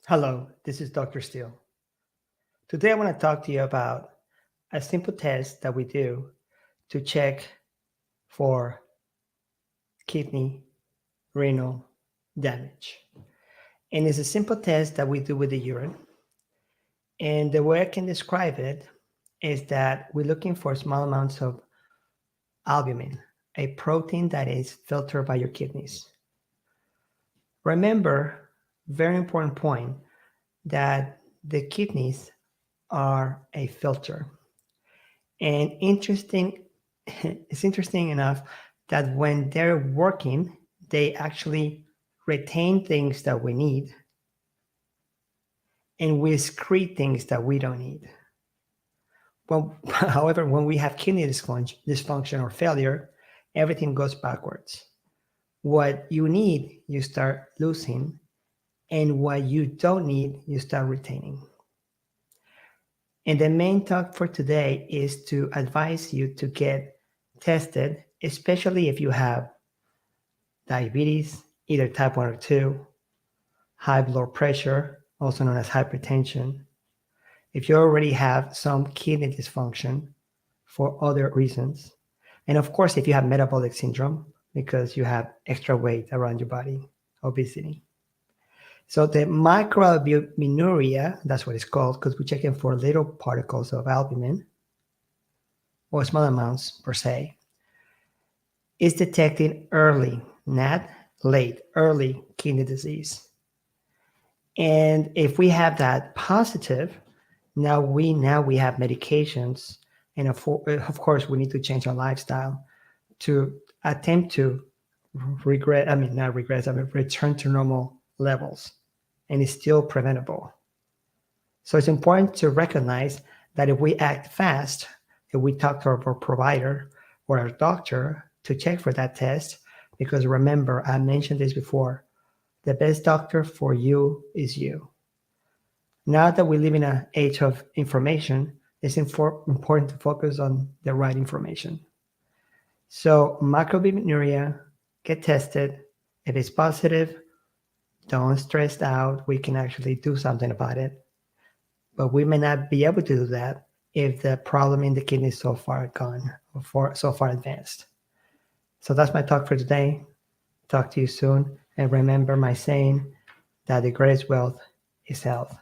Hello, this is Dr. Steele. Today I want to talk to you about a simple test that we do to check for kidney renal damage. And it's a simple test that we do with the urine. And the way I can describe it is that we're looking for small amounts of albumin, a protein that is filtered by your kidneys. Remember, very important point, that the kidneys are a filter. And it's interesting enough that when they're working, they actually retain things that we need and we excrete things that we don't need. Well, however, when we have kidney dysfunction or failure, everything goes backwards. What you need, you start losing, and what you don't need, you start retaining. And the main talk for today is to advise you to get tested, especially if you have diabetes, either type 1 or 2, high blood pressure, also known as hypertension, if you already have some kidney dysfunction for other reasons, and of course, if you have metabolic syndrome because you have extra weight around your body, obesity. So the microalbuminuria, that's what it's called, because we're checking for little particles of albumin, or small amounts per se, is detected early, not late, early kidney disease. And if we have that positive, now we have medications, and of course we need to change our lifestyle to attempt to return to normal levels, and it's still preventable. So it's important to recognize that if we act fast, if we talk to our provider or our doctor to check for that test, because remember, I mentioned this before, the best doctor for you is you. Now that we live in an age of information, it's important to focus on the right information. So microalbuminuria, get tested. If it's positive, don't stress out. We can actually do something about it. But we may not be able to do that if the problem in the kidney is so far gone or so far advanced. So that's my talk for today. Talk to you soon. And remember my saying that the greatest wealth is health.